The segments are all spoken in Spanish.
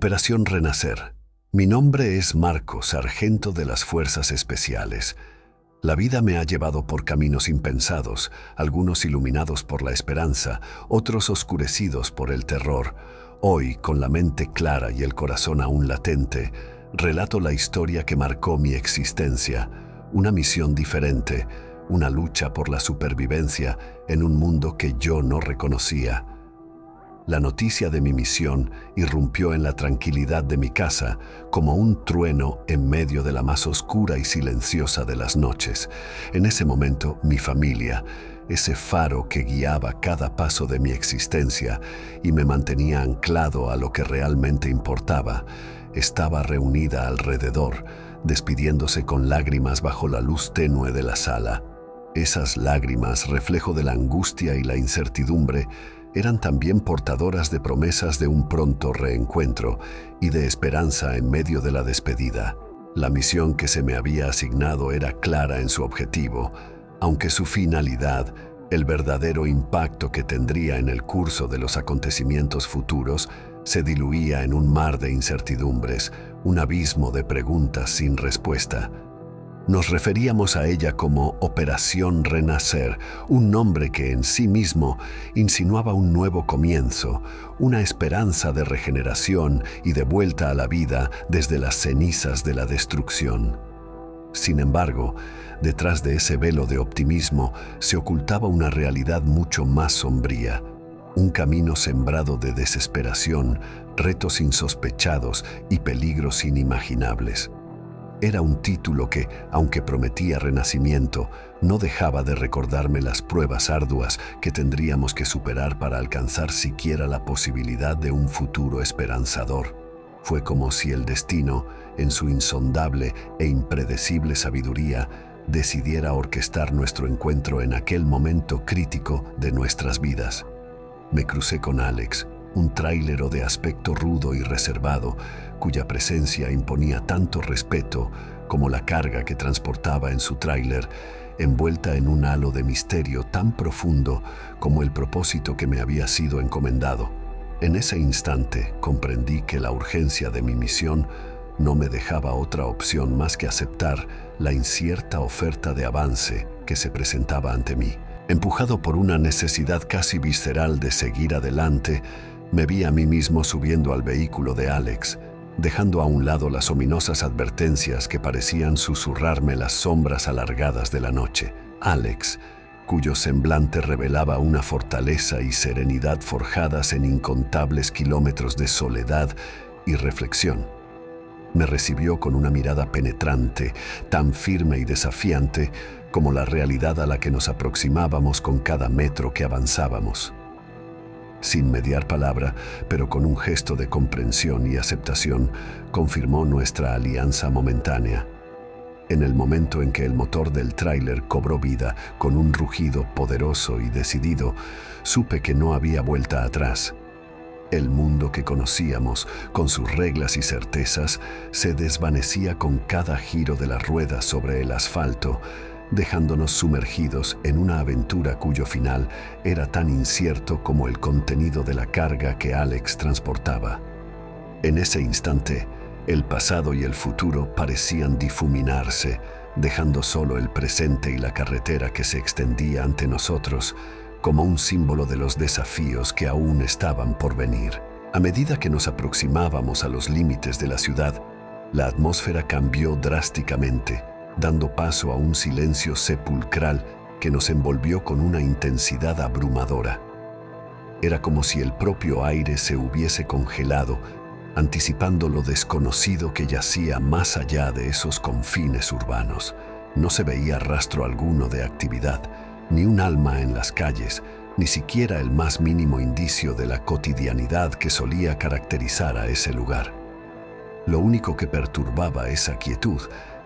Operación Renacer. Mi nombre es Marco, sargento de las Fuerzas Especiales. La vida me ha llevado por caminos impensados, algunos iluminados por la esperanza, otros oscurecidos por el terror. Hoy, con la mente clara y el corazón aún latente, relato la historia que marcó mi existencia, una misión diferente, una lucha por la supervivencia en un mundo que yo no reconocía. La noticia de mi misión irrumpió en la tranquilidad de mi casa como un trueno en medio de la más oscura y silenciosa de las noches. En ese momento, mi familia, ese faro que guiaba cada paso de mi existencia y me mantenía anclado a lo que realmente importaba, estaba reunida alrededor, despidiéndose con lágrimas bajo la luz tenue de la sala. Esas lágrimas, reflejo de la angustia y la incertidumbre, eran también portadoras de promesas de un pronto reencuentro y de esperanza en medio de la despedida. La misión que se me había asignado era clara en su objetivo, aunque su finalidad, el verdadero impacto que tendría en el curso de los acontecimientos futuros, se diluía en un mar de incertidumbres, un abismo de preguntas sin respuesta. Nos referíamos a ella como Operación Renacer, un nombre que en sí mismo insinuaba un nuevo comienzo, una esperanza de regeneración y de vuelta a la vida desde las cenizas de la destrucción. Sin embargo, detrás de ese velo de optimismo se ocultaba una realidad mucho más sombría, un camino sembrado de desesperación, retos insospechados y peligros inimaginables. Era un título que, aunque prometía renacimiento, no dejaba de recordarme las pruebas arduas que tendríamos que superar para alcanzar siquiera la posibilidad de un futuro esperanzador. Fue como si el destino, en su insondable e impredecible sabiduría, decidiera orquestar nuestro encuentro en aquel momento crítico de nuestras vidas. Me crucé con Alex, un tráilero de aspecto rudo y reservado, cuya presencia imponía tanto respeto como la carga que transportaba en su tráiler, envuelta en un halo de misterio tan profundo como el propósito que me había sido encomendado. En ese instante comprendí que la urgencia de mi misión no me dejaba otra opción más que aceptar la incierta oferta de avance que se presentaba ante mí. Empujado por una necesidad casi visceral de seguir adelante, me vi a mí mismo subiendo al vehículo de Alex, dejando a un lado las ominosas advertencias que parecían susurrarme las sombras alargadas de la noche. Alex, cuyo semblante revelaba una fortaleza y serenidad forjadas en incontables kilómetros de soledad y reflexión, me recibió con una mirada penetrante, tan firme y desafiante como la realidad a la que nos aproximábamos con cada metro que avanzábamos. Sin mediar palabra, pero con un gesto de comprensión y aceptación, confirmó nuestra alianza momentánea. En el momento en que el motor del tráiler cobró vida con un rugido poderoso y decidido, supe que no había vuelta atrás. El mundo que conocíamos, con sus reglas y certezas, se desvanecía con cada giro de la rueda sobre el asfalto, dejándonos sumergidos en una aventura cuyo final era tan incierto como el contenido de la carga que Alex transportaba. En ese instante, el pasado y el futuro parecían difuminarse, dejando solo el presente y la carretera que se extendía ante nosotros como un símbolo de los desafíos que aún estaban por venir. A medida que nos aproximábamos a los límites de la ciudad, la atmósfera cambió drásticamente, dando paso a un silencio sepulcral que nos envolvió con una intensidad abrumadora. Era como si el propio aire se hubiese congelado, anticipando lo desconocido que yacía más allá de esos confines urbanos. No se veía rastro alguno de actividad, ni un alma en las calles, ni siquiera el más mínimo indicio de la cotidianidad que solía caracterizar a ese lugar. Lo único que perturbaba esa quietud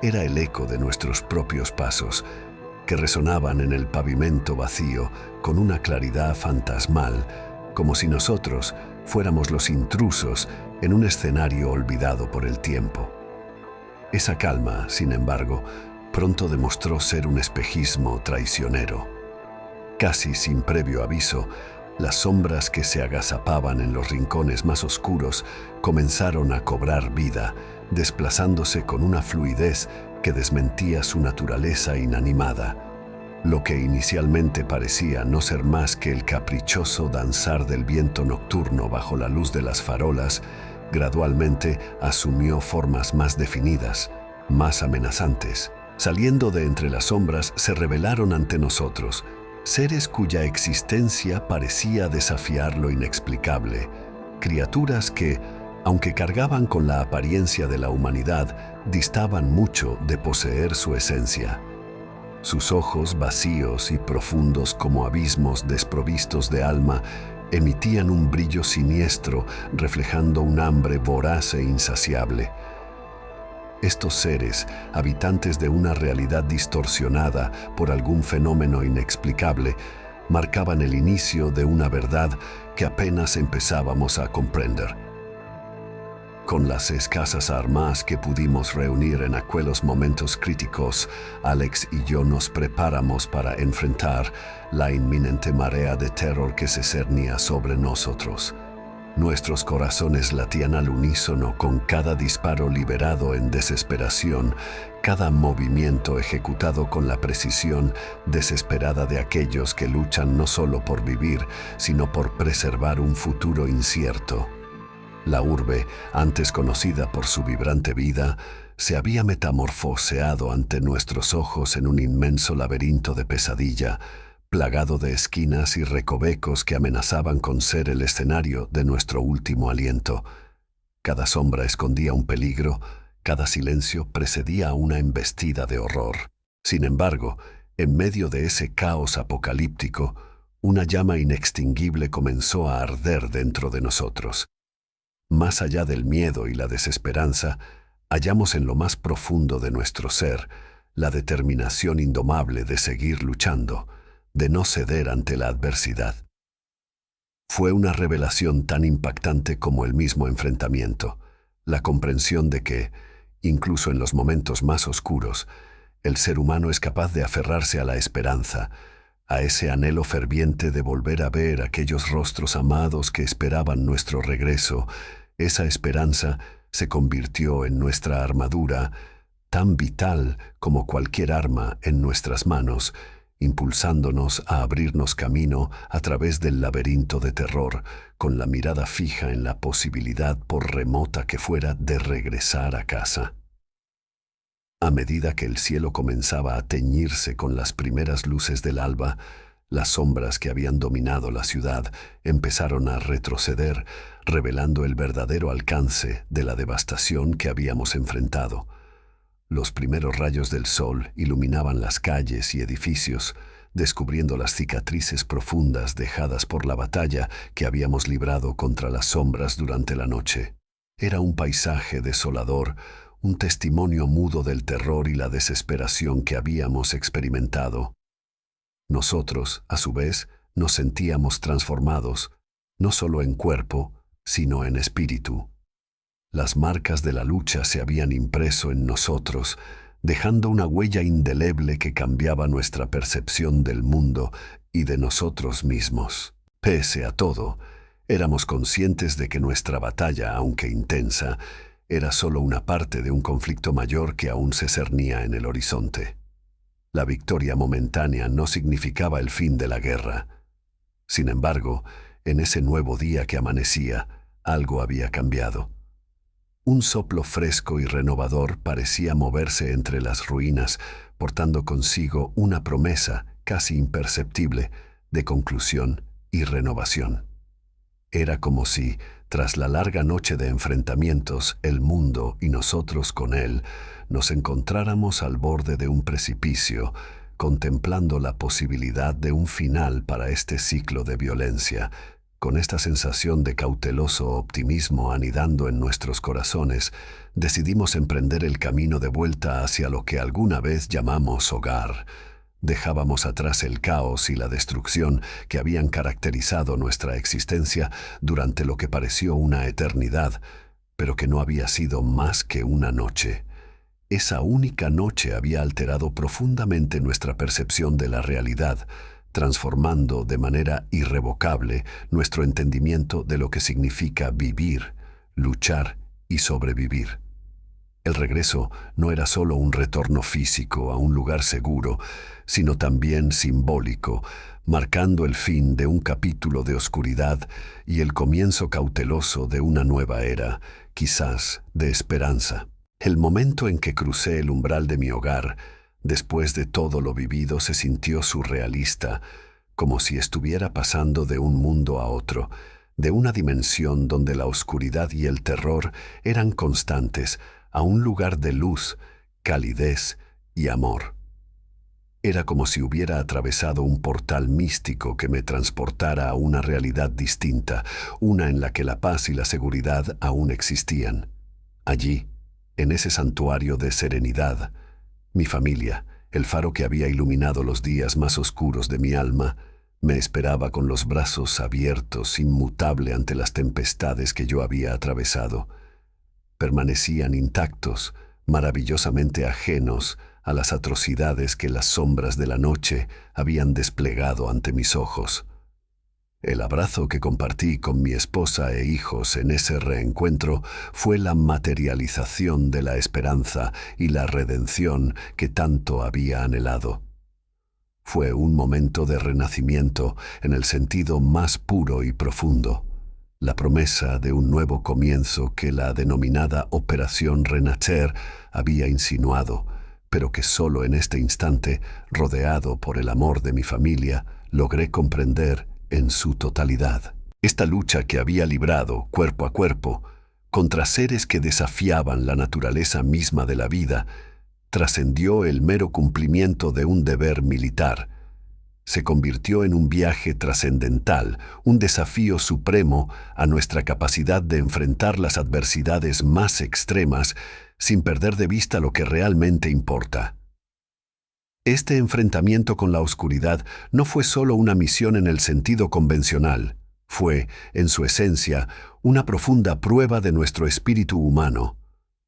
era el eco de nuestros propios pasos, que resonaban en el pavimento vacío con una claridad fantasmal, como si nosotros fuéramos los intrusos en un escenario olvidado por el tiempo. Esa calma, sin embargo, pronto demostró ser un espejismo traicionero. Casi sin previo aviso, Las sombras que se agazapaban en los rincones más oscuros comenzaron a cobrar vida, desplazándose con una fluidez que desmentía su naturaleza inanimada. Lo que inicialmente parecía no ser más que el caprichoso danzar del viento nocturno bajo la luz de las farolas, gradualmente asumió formas más definidas, más amenazantes. Saliendo de entre las sombras, se revelaron ante nosotros, seres cuya existencia parecía desafiar lo inexplicable, criaturas que, aunque cargaban con la apariencia de la humanidad, distaban mucho de poseer su esencia. Sus ojos, vacíos y profundos como abismos desprovistos de alma, emitían un brillo siniestro, reflejando un hambre voraz e insaciable. Estos seres, habitantes de una realidad distorsionada por algún fenómeno inexplicable, marcaban el inicio de una verdad que apenas empezábamos a comprender. Con las escasas armas que pudimos reunir en aquellos momentos críticos, Alex y yo nos preparamos para enfrentar la inminente marea de terror que se cernía sobre nosotros. Nuestros corazones latían al unísono con cada disparo liberado en desesperación, cada movimiento ejecutado con la precisión desesperada de aquellos que luchan no solo por vivir, sino por preservar un futuro incierto. La urbe, antes conocida por su vibrante vida, se había metamorfoseado ante nuestros ojos en un inmenso laberinto de pesadilla, plagado de esquinas y recovecos que amenazaban con ser el escenario de nuestro último aliento. Cada sombra escondía un peligro, cada silencio precedía a una embestida de horror. Sin embargo, en medio de ese caos apocalíptico, una llama inextinguible comenzó a arder dentro de nosotros. Más allá del miedo y la desesperanza, hallamos en lo más profundo de nuestro ser la determinación indomable de seguir luchando, de no ceder ante la adversidad. Fue una revelación tan impactante como el mismo enfrentamiento, la comprensión de que, incluso en los momentos más oscuros, el ser humano es capaz de aferrarse a la esperanza, a ese anhelo ferviente de volver a ver aquellos rostros amados que esperaban nuestro regreso. Esa esperanza se convirtió en nuestra armadura, tan vital como cualquier arma en nuestras manos, impulsándonos a abrirnos camino a través del laberinto de terror, con la mirada fija en la posibilidad, por remota que fuera, de regresar a casa. A medida que el cielo comenzaba a teñirse con las primeras luces del alba, las sombras que habían dominado la ciudad empezaron a retroceder, revelando el verdadero alcance de la devastación que habíamos enfrentado. Los primeros rayos del sol iluminaban las calles y edificios, descubriendo las cicatrices profundas dejadas por la batalla que habíamos librado contra las sombras durante la noche. Era un paisaje desolador, un testimonio mudo del terror y la desesperación que habíamos experimentado. Nosotros, a su vez, nos sentíamos transformados, no solo en cuerpo, sino en espíritu. Las marcas de la lucha se habían impreso en nosotros, dejando una huella indeleble que cambiaba nuestra percepción del mundo y de nosotros mismos. Pese a todo, éramos conscientes de que nuestra batalla, aunque intensa, era solo una parte de un conflicto mayor que aún se cernía en el horizonte. La victoria momentánea no significaba el fin de la guerra. Sin embargo, en ese nuevo día que amanecía, algo había cambiado. Un soplo fresco y renovador parecía moverse entre las ruinas, portando consigo una promesa casi imperceptible de conclusión y renovación. Era como si, tras la larga noche de enfrentamientos, el mundo y nosotros con él, nos encontráramos al borde de un precipicio, contemplando la posibilidad de un final para este ciclo de violencia. Con esta sensación de cauteloso optimismo anidando en nuestros corazones, decidimos emprender el camino de vuelta hacia lo que alguna vez llamamos hogar. Dejábamos atrás el caos y la destrucción que habían caracterizado nuestra existencia durante lo que pareció una eternidad, pero que no había sido más que una noche. Esa única noche había alterado profundamente nuestra percepción de la realidad, transformando de manera irrevocable nuestro entendimiento de lo que significa vivir, luchar y sobrevivir. El regreso no era solo un retorno físico a un lugar seguro, sino también simbólico, marcando el fin de un capítulo de oscuridad y el comienzo cauteloso de una nueva era, quizás de esperanza. El momento en que crucé el umbral de mi hogar, después de todo lo vivido, se sintió surrealista, como si estuviera pasando de un mundo a otro, de una dimensión donde la oscuridad y el terror eran constantes, a un lugar de luz, calidez y amor. Era como si hubiera atravesado un portal místico que me transportara a una realidad distinta, una en la que la paz y la seguridad aún existían. Allí, en ese santuario de serenidad, mi familia, el faro que había iluminado los días más oscuros de mi alma, me esperaba con los brazos abiertos, inmutable ante las tempestades que yo había atravesado. Permanecían intactos, maravillosamente ajenos a las atrocidades que las sombras de la noche habían desplegado ante mis ojos. El abrazo que compartí con mi esposa e hijos en ese reencuentro fue la materialización de la esperanza y la redención que tanto había anhelado. Fue un momento de renacimiento en el sentido más puro y profundo, la promesa de un nuevo comienzo que la denominada Operación Renacer había insinuado, pero que solo en este instante, rodeado por el amor de mi familia, logré comprender en su totalidad. Esta lucha que había librado, cuerpo a cuerpo, contra seres que desafiaban la naturaleza misma de la vida, trascendió el mero cumplimiento de un deber militar. Se convirtió en un viaje trascendental, un desafío supremo a nuestra capacidad de enfrentar las adversidades más extremas sin perder de vista lo que realmente importa. Este enfrentamiento con la oscuridad no fue solo una misión en el sentido convencional, fue, en su esencia, una profunda prueba de nuestro espíritu humano,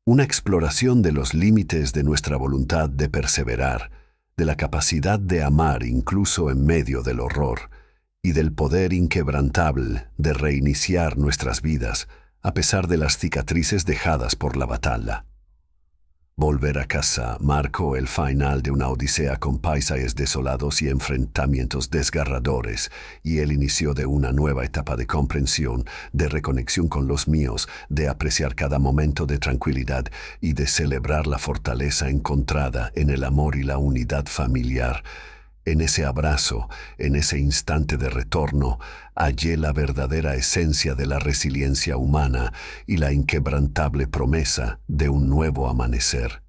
una exploración de los límites de nuestra voluntad de perseverar, de la capacidad de amar incluso en medio del horror, y del poder inquebrantable de reiniciar nuestras vidas a pesar de las cicatrices dejadas por la batalla. Volver a casa marcó el final de una odisea con paisajes desolados y enfrentamientos desgarradores, y el inicio de una nueva etapa de comprensión, de reconexión con los míos, de apreciar cada momento de tranquilidad y de celebrar la fortaleza encontrada en el amor y la unidad familiar. En ese abrazo, en ese instante de retorno, hallé la verdadera esencia de la resiliencia humana y la inquebrantable promesa de un nuevo amanecer.